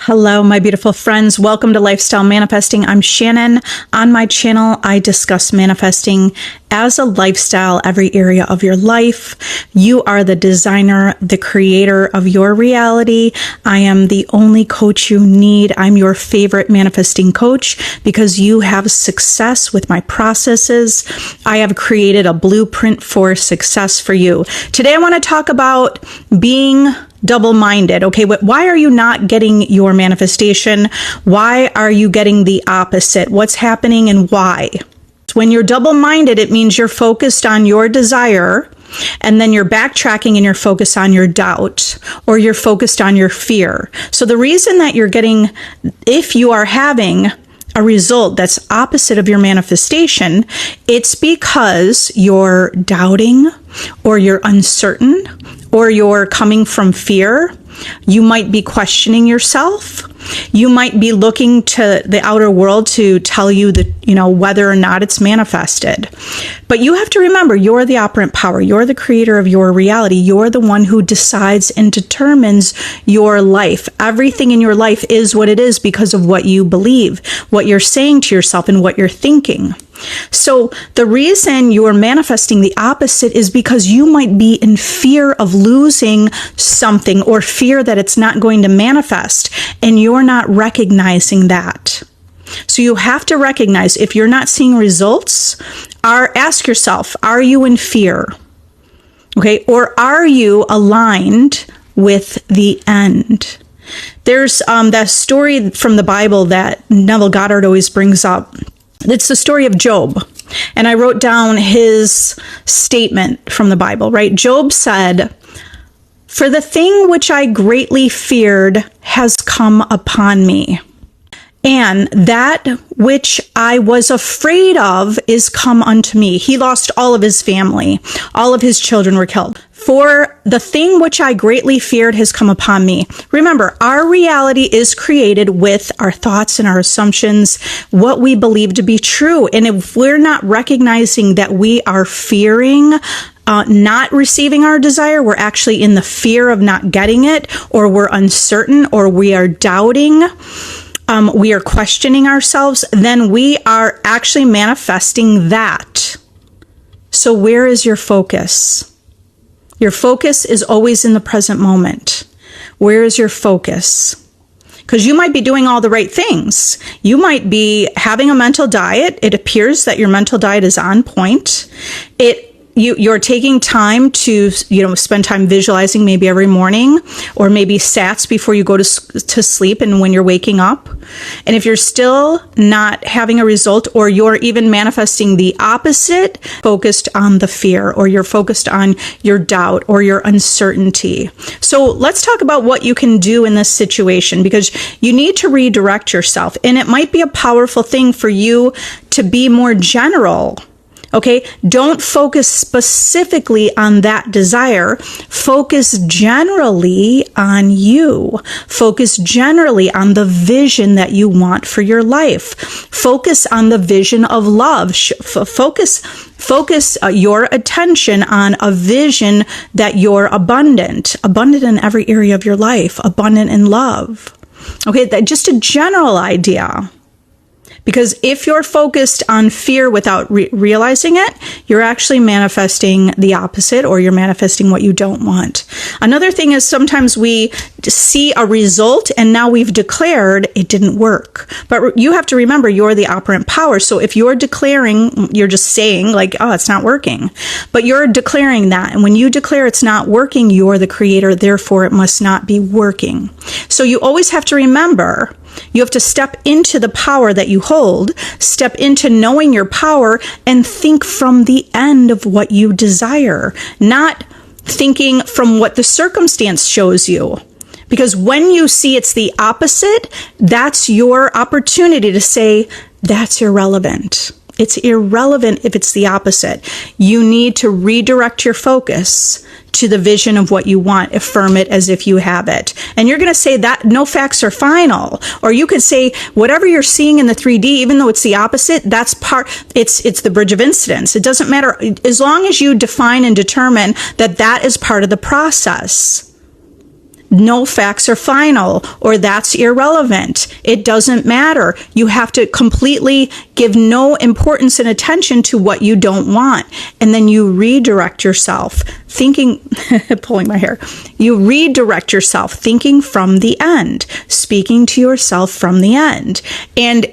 Hello, my beautiful friends. Welcome to Lifestyle Manifesting. I'm Shannon. On my channel, I discuss manifesting as a lifestyle, every area of your life. You are the designer, the creator of your reality. I am the only coach you need. I'm your favorite manifesting coach because you have success with my processes. I have created a blueprint for success for you. Today, I want to talk about being double-minded. Okay, why are you not getting your manifestation? Why are you getting the opposite? What's happening and why? When you're double-minded, it means you're focused on your desire and then you're backtracking and you're focused on your doubt or you're focused on your fear. So the reason that you're getting, if you are having a result that's opposite of your manifestation, it's because you're doubting or you're uncertain or you're coming from fear. You might be questioning yourself. You might be looking to the outer world to tell you that, whether or not it's manifested. But you have to remember, you're the operant power. You're the creator of your reality. You're the one who decides and determines your life. Everything in your life is what it is because of what you believe, what you're saying to yourself, and what you're thinking. So the reason you're manifesting the opposite is because you might be in fear of losing something or fear that it's not going to manifest, and you're not recognizing that. So you have to recognize if you're not seeing results, ask yourself, are you in fear? Okay, or are you aligned with the end? There's that story from the Bible that Neville Goddard always brings up. It's the story of Job. And I wrote down his statement from the Bible, right? Job said, "For the thing which I greatly feared has come upon me, and that which I was afraid of is come unto me." He lost all of his family. All of his children were killed. "For the thing which I greatly feared has come upon me." Remember, our reality is created with our thoughts and our assumptions, what we believe to be true. And if we're not recognizing that we are fearing not receiving our desire, we're actually in the fear of not getting it, or we're uncertain, or we are doubting, we are questioning ourselves, then we are actually manifesting that. So where is your focus? Your focus is always in the present moment. Where is your focus? Because you might be doing all the right things. You might be having a mental diet. It appears that your mental diet is on point. You're taking time to, spend time visualizing maybe every morning, or maybe sats before you go to sleep and when you're waking up. And if you're still not having a result, or you're even manifesting the opposite, focused on the fear, or you're focused on your doubt or your uncertainty. So let's talk about what you can do in this situation, because you need to redirect yourself. And it might be a powerful thing for you to be more general. Okay, don't focus specifically on that desire. Focus generally on you. Focus generally on the vision that you want for your life. Focus on the vision of love. Focus your attention on a vision that you're abundant in every area of your life, abundant in love. Okay, just a general idea. Because if you're focused on fear without realizing it, you're actually manifesting the opposite, or you're manifesting what you don't want. Another thing is sometimes we see a result and now we've declared it didn't work. But you have to remember, you're the operant power. So if you're declaring, you're just saying like, oh, it's not working. But you're declaring that. And when you declare it's not working, you're the creator. Therefore, it must not be working. So you always have to remember, you have to step into the power that you hold, step into knowing your power, and think from the end of what you desire, not thinking from what the circumstance shows you. Because when you see it's the opposite, that's your opportunity to say, that's irrelevant. It's irrelevant if it's the opposite. You need to redirect your focus to the vision of what you want. Affirm it as if you have it. And you're going to say that no facts are final. Or you could say whatever you're seeing in the 3D, even though it's the opposite, that's it's the bridge of incidence. It doesn't matter. As long as you define and determine that that is part of the process. no facts are final, or that's irrelevant. It doesn't matter. You have to completely give no importance and attention to what you don't want. And then you redirect yourself, thinking, pulling my hair. You redirect yourself, thinking from the end, speaking to yourself from the end. And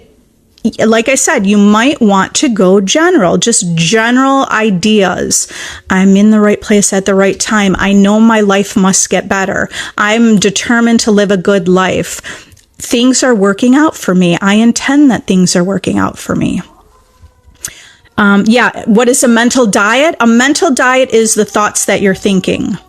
like I said, you might want to go general, just general ideas. I'm in the right place at the right time. I know my life must get better. I'm determined to live a good life. Things are working out for me. I intend that things are working out for me. What is a mental diet? A mental diet is the thoughts that you're thinking.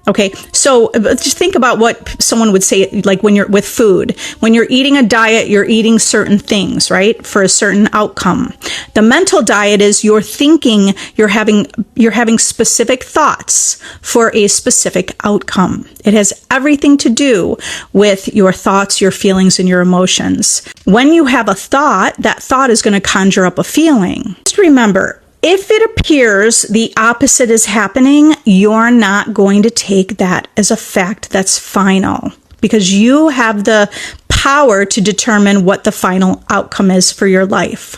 Okay, so just think about what someone would say, like when you're with food. When you're eating a diet, you're eating certain things, right, for a certain outcome. The mental diet is you're thinking, you're having specific thoughts for a specific outcome. It has everything to do with your thoughts, your feelings, and your emotions. When you have a thought, that thought is going to conjure up a feeling. Just remember, if it appears the opposite is happening, you're not going to take that as a fact that's final, because you have the power to determine what the final outcome is for your life.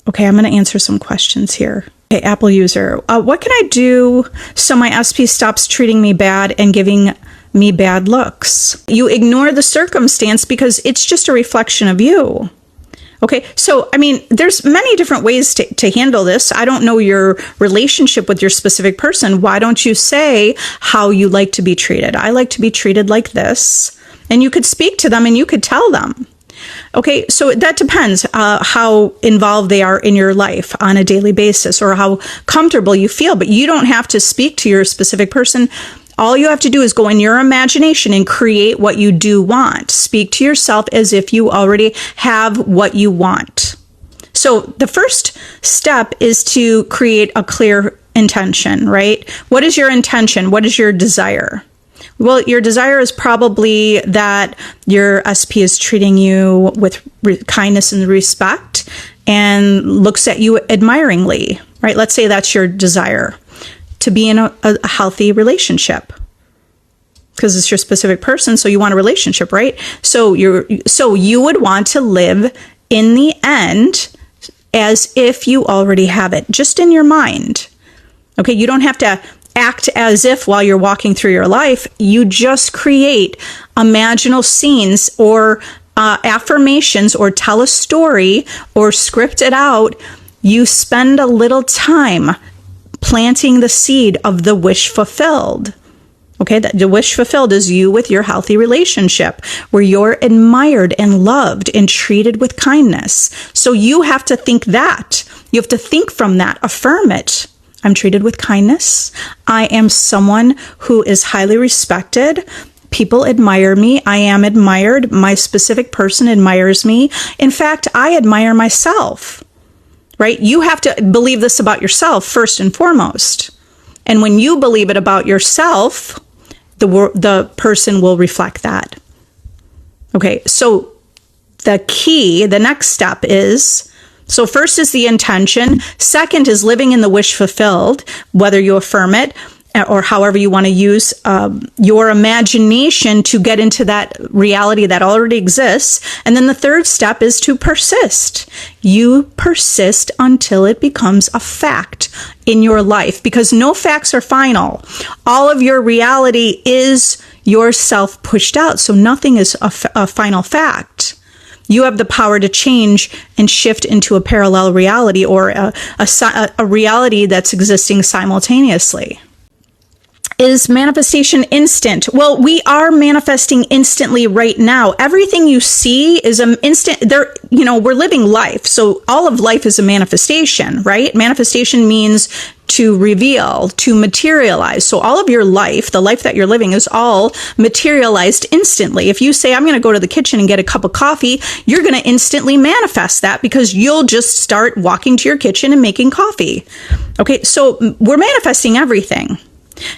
Okay, I'm going to answer some questions here. Okay, Apple user, what can I do so my SP stops treating me bad and giving me bad looks? You ignore the circumstance because it's just a reflection of you. Okay, so, I mean, there's many different ways to handle this. I don't know your relationship with your specific person. Why don't you say how you like to be treated? I like to be treated like this. And you could speak to them and you could tell them. Okay, so that depends how involved they are in your life on a daily basis or how comfortable you feel. But you don't have to speak to your specific person. All you have to do is go in your imagination and create what you do want. Speak to yourself as if you already have what you want. So the first step is to create a clear intention, right? What is your intention? What is your desire? Well, your desire is probably that your SP is treating you with kindness and respect and looks at you admiringly, right? Let's say that's your desire. To be in a healthy relationship, because it's your specific person, so you want a relationship, right? So you would want to live in the end as if you already have it, just in your mind. Okay, you don't have to act as if while you're walking through your life. You just create imaginal scenes or affirmations, or tell a story, or script it out. You spend a little time planting the seed of the wish fulfilled. Okay, the wish fulfilled is you with your healthy relationship where you're admired and loved and treated with kindness. So you have to think that. You have to think from that. Affirm it. I'm treated with kindness. I am someone who is highly respected. People admire me. I am admired. My specific person admires me. In fact, I admire myself. Right? You have to believe this about yourself first and foremost. And when you believe it about yourself, the person will reflect that. Okay, so the next step is, so first is the intention. Second is living in the wish fulfilled, whether you affirm it or however you want to use your imagination to get into that reality that already exists. And then the third step is to persist. You persist until it becomes a fact in your life, because no facts are final. All of your reality is yourself pushed out. So nothing is a final fact. You have the power to change and shift into a parallel reality, or a reality that's existing simultaneously. Is manifestation instant? Well, we are manifesting instantly right now. Everything you see is an instant. We're living life. So all of life is a manifestation, right? Manifestation means to reveal, to materialize. So all of your life, the life that you're living, is all materialized instantly. If you say, I'm going to go to the kitchen and get a cup of coffee, you're going to instantly manifest that, because you'll just start walking to your kitchen and making coffee. Okay, so we're manifesting everything.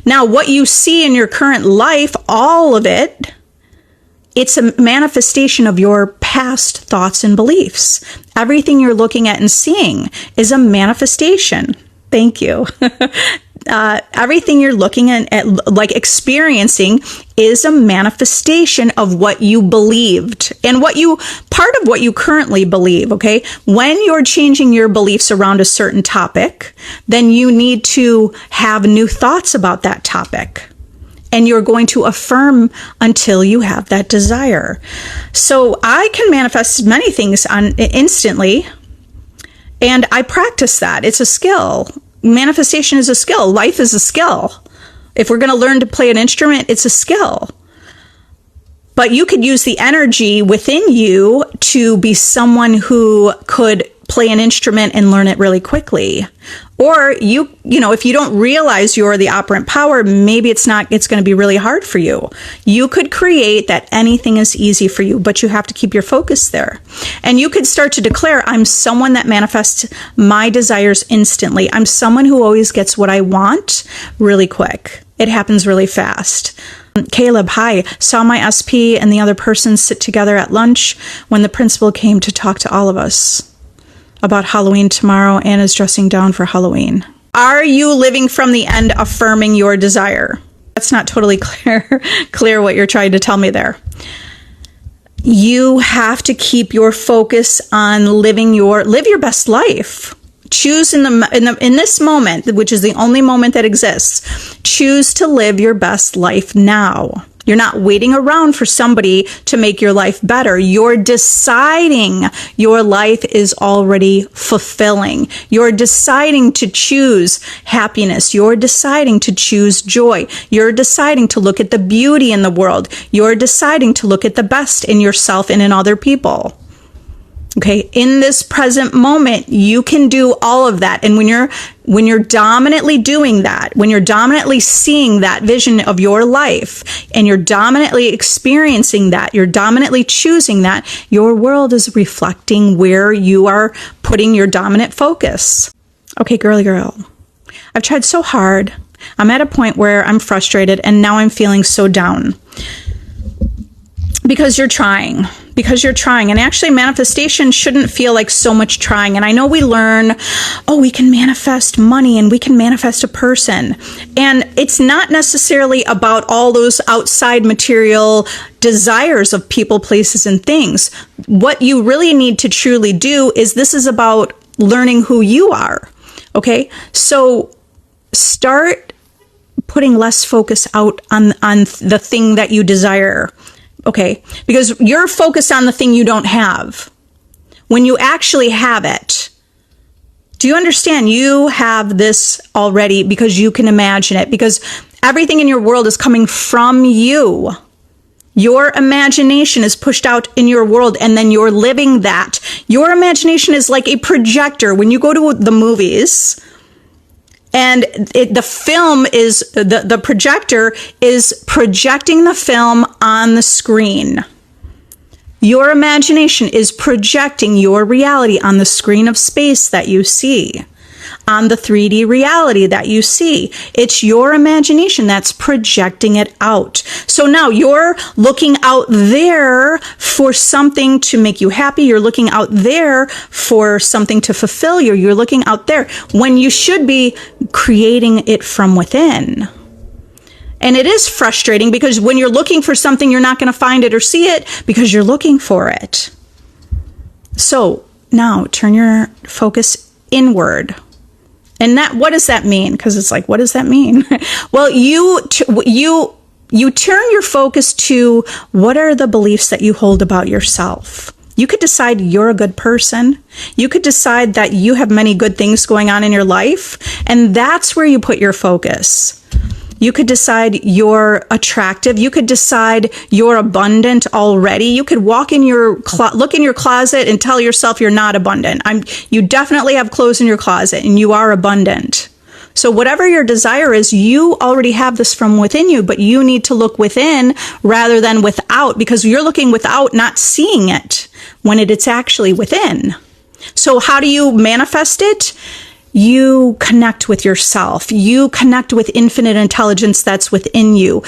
Now, what you see in your current life, all of it, it's a manifestation of your past thoughts and beliefs. Everything you're looking at and seeing is a manifestation. Thank you. everything you're looking at, like experiencing, is a manifestation of what you believed and part of what you currently believe. Okay. When you're changing your beliefs around a certain topic, then you need to have new thoughts about that topic. And you're going to affirm until you have that desire. So I can manifest many things instantly. And I practice that. It's a skill. Manifestation is a skill. Life is a skill. If we're going to learn to play an instrument, it's a skill. But you could use the energy within you to be someone who could play an instrument and learn it really quickly. Or you know, if you don't realize you're the operant power, maybe it's going to be really hard for you. You could create that anything is easy for you, but you have to keep your focus there. And you could start to declare, I'm someone that manifests my desires instantly. I'm someone who always gets what I want really quick. It happens really fast. Caleb, hi, saw my SP and the other person sit together at lunch when the principal came to talk to all of us about Halloween tomorrow. Anna's dressing down for Halloween. Are you living from the end, affirming your desire? That's not totally clear what you're trying to tell me there. You have to keep your focus on live your best life. Choose in this moment, which is the only moment that exists, choose to live your best life now. You're not waiting around for somebody to make your life better. You're deciding your life is already fulfilling. You're deciding to choose happiness. You're deciding to choose joy. You're deciding to look at the beauty in the world. You're deciding to look at the best in yourself and in other people. Okay, in this present moment, you can do all of that. And when you're dominantly doing that, when you're dominantly seeing that vision of your life and you're dominantly experiencing that, you're dominantly choosing that, your world is reflecting where you are putting your dominant focus. Okay, girly girl, I've tried so hard. I'm at a point where I'm frustrated and now I'm feeling so down. Because you're trying. And actually manifestation shouldn't feel like so much trying. And I know we learn, we can manifest money and we can manifest a person. And it's not necessarily about all those outside material desires of people, places, and things. What you really need to truly do is this is about learning who you are. Okay? So start putting less focus out on the thing that you desire. Okay, because you're focused on the thing you don't have. When you actually have it, do you understand? You have this already because you can imagine it, because everything in your world is coming from you. Your imagination is pushed out in your world and then you're living that. Your imagination is like a projector. When you go to the movies, and the film is, the projector is projecting the film on the screen. Your imagination is projecting your reality on the screen of space that you see, on the 3D reality that you see. It's your imagination that's projecting it out. So now you're looking out there for something to make you happy. You're looking out there for something to fulfill you. You're looking out there when you should be creating it from within. And it is frustrating because when you're looking for something, you're not going to find it or see it because you're looking for it. So now turn your focus inward. And what does that mean? Because it's like, what does that mean? Well, you turn your focus to what are the beliefs that you hold about yourself. You could decide you're a good person. You could decide that you have many good things going on in your life. And that's where you put your focus. You could decide you're attractive. You could decide you're abundant already. You could walk in look in your closet and tell yourself you're not abundant. You definitely have clothes in your closet and you are abundant. So whatever your desire is, you already have this from within you, but you need to look within rather than without, because you're looking without, not seeing it when it's actually within. So how do you manifest it? You connect with yourself. You connect with infinite intelligence that's within you.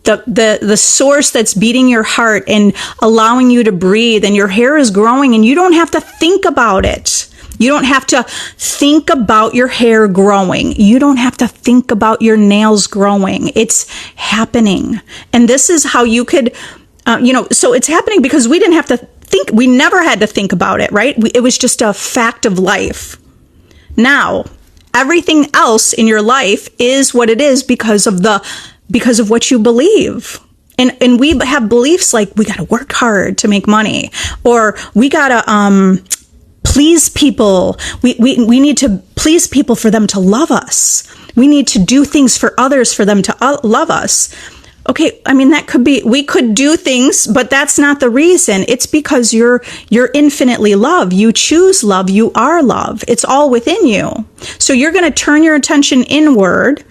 The source that's beating your heart and allowing you to breathe, and your hair is growing and you don't have to think about it. You don't have to think about your hair growing. You don't have to think about your nails growing. It's happening. And this is how you could, so it's happening because we didn't have to think. We never had to think about it, right? It was just a fact of life. Now, everything else in your life is what it is because of what you believe. And we have beliefs like we got to work hard to make money, or we got to please people. We need to please people for them to love us. We need to do things for others for them to love us. Okay, I mean, that could be, we could do things, but that's not the reason. It's because you're infinitely love. You choose love. You are love. It's all within you. So you're going to turn your attention inward,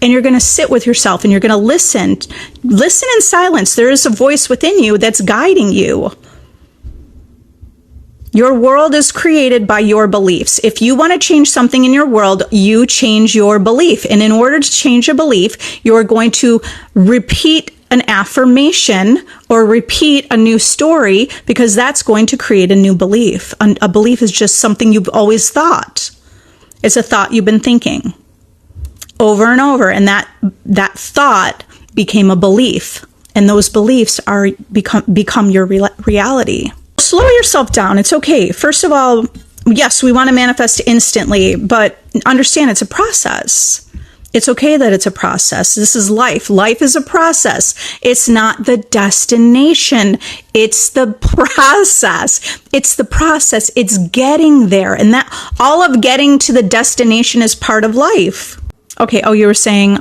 and you're going to sit with yourself, and you're going to listen in silence. There is a voice within you that's guiding you. Your world is created by your beliefs. If you want to change something in your world, you change your belief. And in order to change a belief, you're going to repeat an affirmation or repeat a new story, because that's going to create a new belief. A belief is just something you've always thought. It's a thought you've been thinking over and over. And that thought became a belief. And those beliefs become your reality. Slow yourself down. It's okay. First of all, yes, we want to manifest instantly, but understand it's a process. It's okay that it's a process. This is life. Life is a process. It's not the destination. It's the process. It's the process. It's getting there. And that all of getting to the destination is part of life. Okay. Oh, you were saying,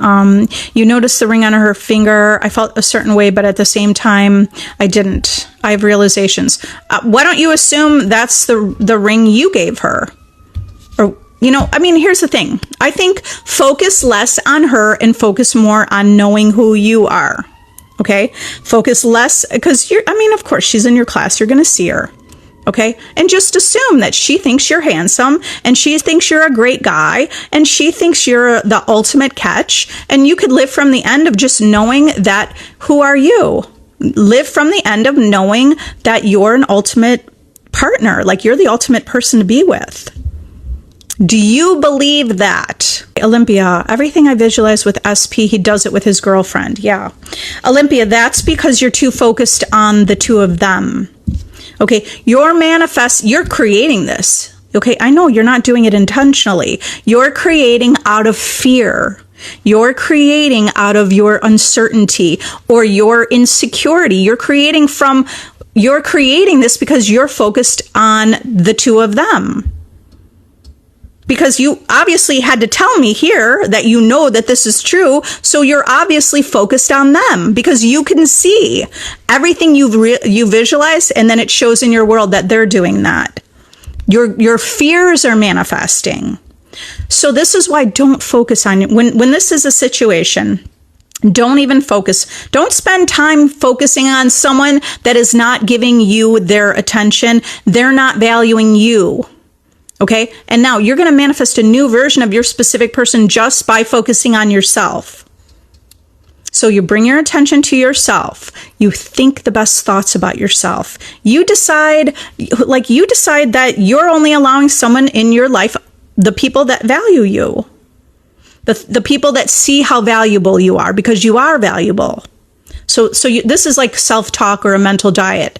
you noticed the ring on her finger. I felt a certain way, but at the same time, I didn't. I have realizations. Why don't you assume that's the ring you gave her? Or, here's the thing. I think focus less on her and focus more on knowing who you are. Okay. Focus less, because of course, she's in your class. You're going to see her. Okay. And just assume that she thinks you're handsome, and she thinks you're a great guy, and she thinks you're the ultimate catch. And you could live from the end of just knowing that, who are you? Live from the end of knowing that you're an ultimate partner, like you're the ultimate person to be with. Do you believe that? Olympia, everything I visualize with SP, he does it with his girlfriend. Yeah. Olympia, that's because you're too focused on the two of them. Okay, you're creating this. Okay, I know you're not doing it intentionally. You're creating out of fear. You're creating out of your uncertainty or your insecurity. You're creating this because you're focused on the two of them. Because you obviously had to tell me here that you know that this is true. So you're obviously focused on them because you can see everything you visualize, and then it shows in your world that they're doing that. Your fears are manifesting. So this is why don't focus on it. When this is a situation, don't even focus. Don't spend time focusing on someone that is not giving you their attention. They're not valuing you. Okay. And now you're going to manifest a new version of your specific person just by focusing on yourself. So you bring your attention to yourself. You think the best thoughts about yourself. You decide that you're only allowing someone in your life, the people that value you, the people that see how valuable you are, because you are valuable. So this is like self-talk or a mental diet.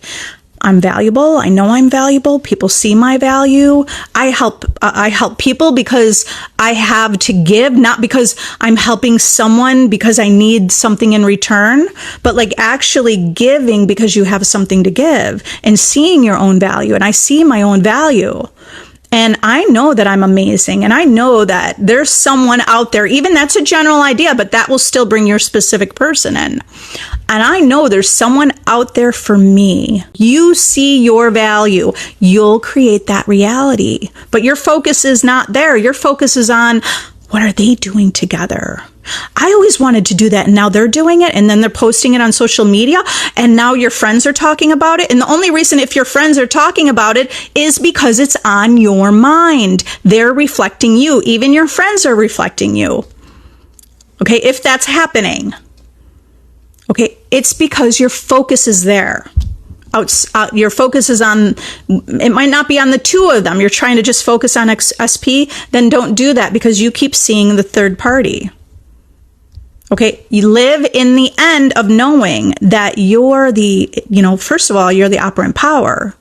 I'm valuable. I know I'm valuable. People see my value. I help people because I have to give, not because I'm helping someone because I need something in return, but like actually giving because you have something to give and seeing your own value. And I see my own value. And I know that I'm amazing. And I know that there's someone out there, even that's a general idea, but that will still bring your specific person in. And I know there's someone out there for me. You see your value. You'll create that reality. But your focus is not there. Your focus is on, what are they doing together? I always wanted to do that, and now they're doing it, and then they're posting it on social media, and now your friends are talking about it. And the only reason if your friends are talking about it is because it's on your mind. They're reflecting you. Even your friends are reflecting you. Okay, if that's happening. Okay, it's because your focus is there. Your focus is on, it might not be on the two of them. You're trying to just focus on SP, then don't do that because you keep seeing the third party. Okay, you live in the end of knowing that you're the, first of all, you're the operant power.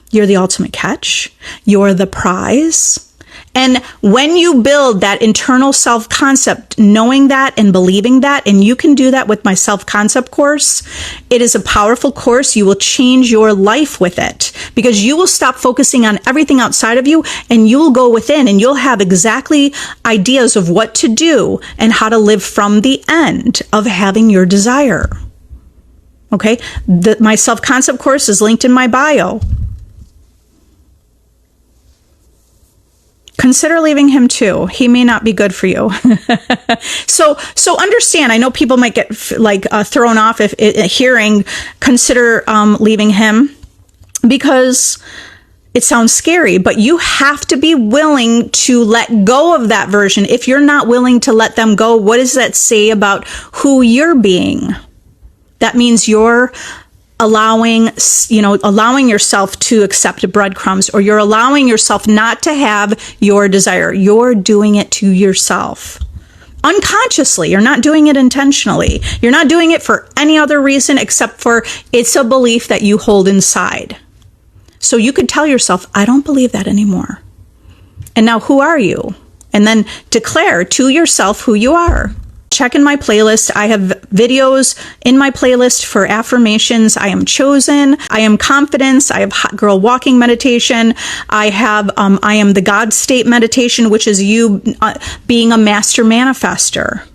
You're the ultimate catch. You're the prize. And when you build that internal self-concept, knowing that and believing that, and you can do that with my self-concept course, it is a powerful course. You will change your life with it because you will stop focusing on everything outside of you and you will go within and you'll have exactly ideas of what to do and how to live from the end of having your desire. Okay? My self-concept course is linked in my bio. Consider leaving him too. He may not be good for you. So understand. I know people might get thrown off if hearing consider leaving him because it sounds scary. But you have to be willing to let go of that version. If you're not willing to let them go, what does that say about who you're being? That means you're allowing yourself to accept breadcrumbs, or you're allowing yourself not to have your desire. You're doing it to yourself. Unconsciously, you're not doing it intentionally. You're not doing it for any other reason except for it's a belief that you hold inside. So you could tell yourself, I don't believe that anymore. And now who are you? And then declare to yourself who you are. Check in my playlist. I have videos in my playlist for affirmations. I am chosen. I am confidence. I have hot girl walking meditation. I have, I am the God state meditation, which is you being a master manifester.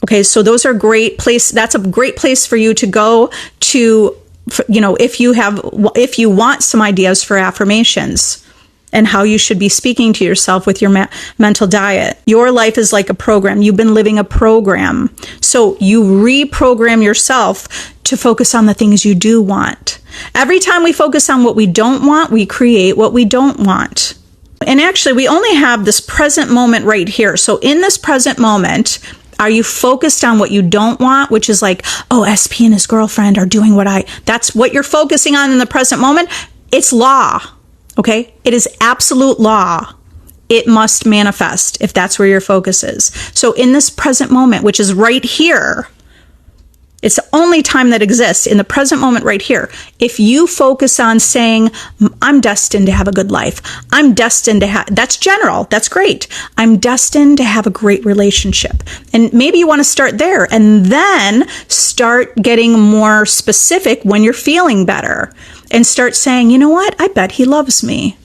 Okay. So those are great place. That's a great place for you to go to, if you want some ideas for affirmations and how you should be speaking to yourself with your mental diet. Your life is like a program. You've been living a program. So you reprogram yourself to focus on the things you do want. Every time we focus on what we don't want, we create what we don't want. And actually, we only have this present moment right here. So in this present moment, are you focused on what you don't want, which is like, oh, SP and his girlfriend are doing that's what you're focusing on in the present moment? It's law. Okay? It is absolute law. It must manifest if that's where your focus is. So in this present moment, which is right here, it's the only time that exists, in the present moment right here. If you focus on saying, I'm destined to have a good life. I'm destined to have, that's general. That's great. I'm destined to have a great relationship. And maybe you want to start there and then start getting more specific when you're feeling better. And start saying, you know what? I bet he loves me.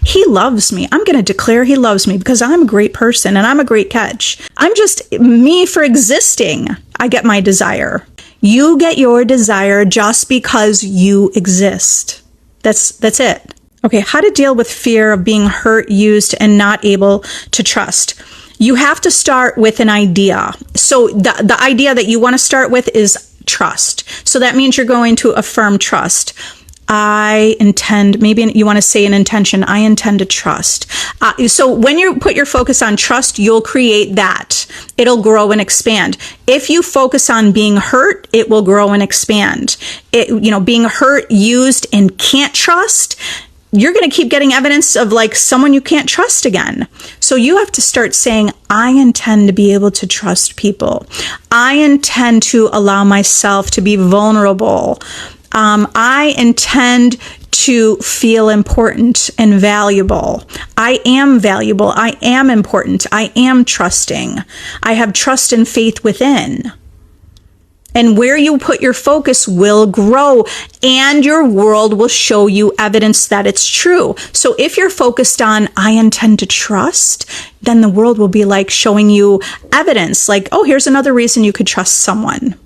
He loves me. I'm going to declare he loves me because I'm a great person and I'm a great catch. I'm just me for existing. I get my desire. You get your desire just because you exist. That's it. Okay, how to deal with fear of being hurt, used, and not able to trust. You have to start with an idea. So the idea that you want to start with is trust. So that means you're going to affirm trust. I intend, maybe you want to say an intention, I intend to trust. So when you put your focus on trust, you'll create that. It'll grow and expand. If you focus on being hurt, it will grow and expand. Being hurt, used, and can't trust, you're going to keep getting evidence of someone you can't trust again. So you have to start saying, I intend to be able to trust people. I intend to allow myself to be vulnerable. I intend to feel important and valuable. I am valuable. I am important. I am trusting. I have trust and faith within. And where you put your focus will grow, and your world will show you evidence that it's true. So if you're focused on, I intend to trust, then the world will be showing you evidence oh, here's another reason you could trust someone.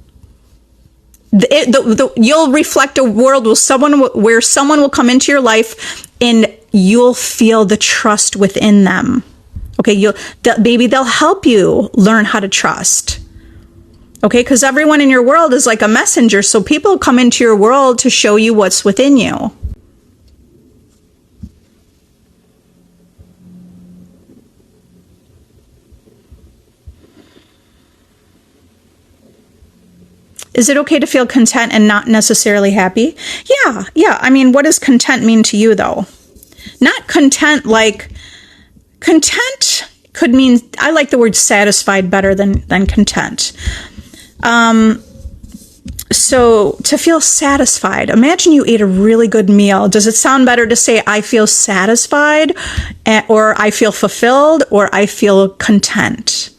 You'll reflect a world where someone will come into your life and you'll feel the trust within them. Okay, maybe they'll help you learn how to trust. Okay, because everyone in your world is like a messenger. So people come into your world to show you what's within you. Is it okay to feel content and not necessarily happy? Yeah. I mean, what does content mean to you, though? Not content like content could mean, I like the word satisfied better than content. So to feel satisfied, imagine you ate a really good meal. Does it sound better to say I feel satisfied, or I feel fulfilled, or I feel content?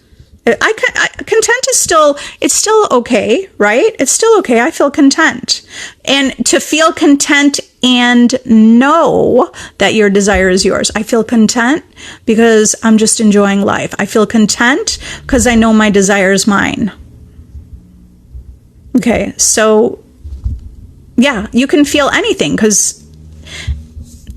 Content is it's still okay, right? It's still okay. I feel content. And to feel content and know that your desire is yours. I feel content because I'm just enjoying life. I feel content because I know my desire is mine. Okay, so yeah, you can feel anything, because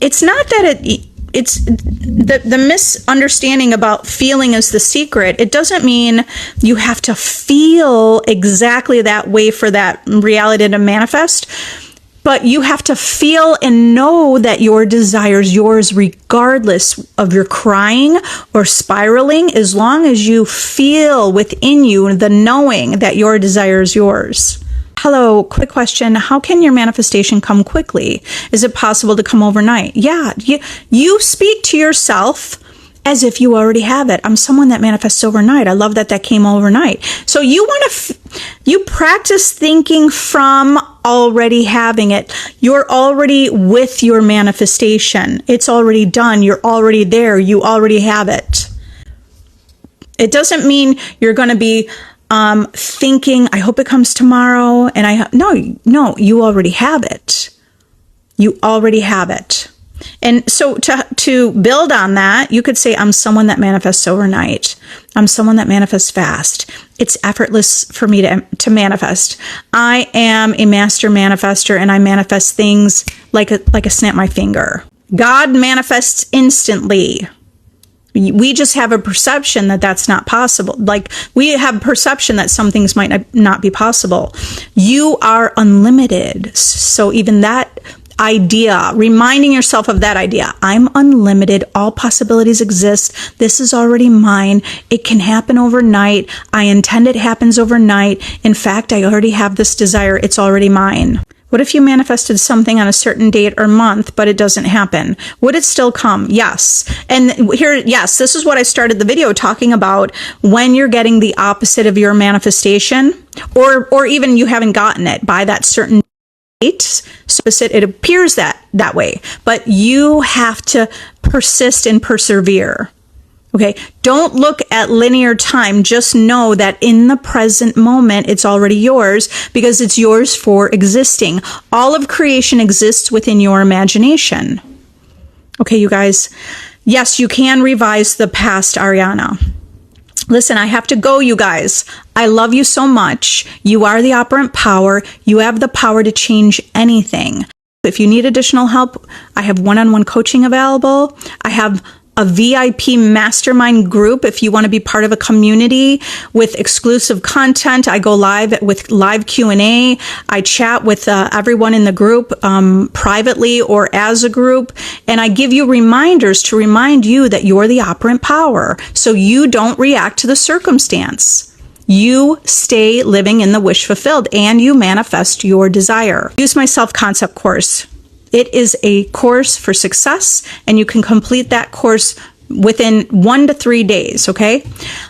it's not that it's the misunderstanding about feeling is the secret. It doesn't mean you have to feel exactly that way for that reality to manifest, but you have to feel and know that your desire is yours regardless of your crying or spiraling, as long as you feel within you the knowing that your desire is yours. Hello, quick question. How can your manifestation come quickly? Is it possible to come overnight? Yeah, you speak to yourself as if you already have it. I'm someone that manifests overnight. I love that came overnight. So you want to, you practice thinking from already having it. You're already with your manifestation. It's already done. You're already there. You already have it. It doesn't mean you're going to be thinking, I hope it comes tomorrow. And no, you already have it. You already have it. And so to build on that, you could say, I'm someone that manifests overnight. I'm someone that manifests fast. It's effortless for me to manifest. I am a master manifester, and I manifest things like a snap my finger. God manifests instantly. We just have a perception that that's not possible. Like, we have perception that some things might not be possible. You are unlimited. So even that idea, reminding yourself of that idea, I'm unlimited. All possibilities exist. This is already mine. It can happen overnight. I intend it happens overnight. In fact, I already have this desire. It's already mine. What if you manifested something on a certain date or month, but it doesn't happen? Would it still come? Yes. And here, yes, this is what I started the video talking about. When you're getting the opposite of your manifestation, or even you haven't gotten it by that certain date, so it appears that way, but you have to persist and persevere. Okay, don't look at linear time. Just know that in the present moment, it's already yours, because it's yours for existing. All of creation exists within your imagination. Okay, you guys. Yes, you can revise the past, Ariana. Listen, I have to go, you guys. I love you so much. You are the operant power. You have the power to change anything. If you need additional help, I have one-on-one coaching available. I have a VIP mastermind group if you want to be part of a community with exclusive content. I go live with live Q&A. I chat with everyone in the group privately or as a group, and I give you reminders to remind you that you're the operant power, so you don't react to the circumstance. You stay living in the wish fulfilled, and you manifest your desire. Use my self-concept course. It is a course for success, and you can complete that course within 1 to 3 days, okay?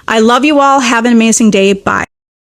I love you all. Have an amazing day. Bye.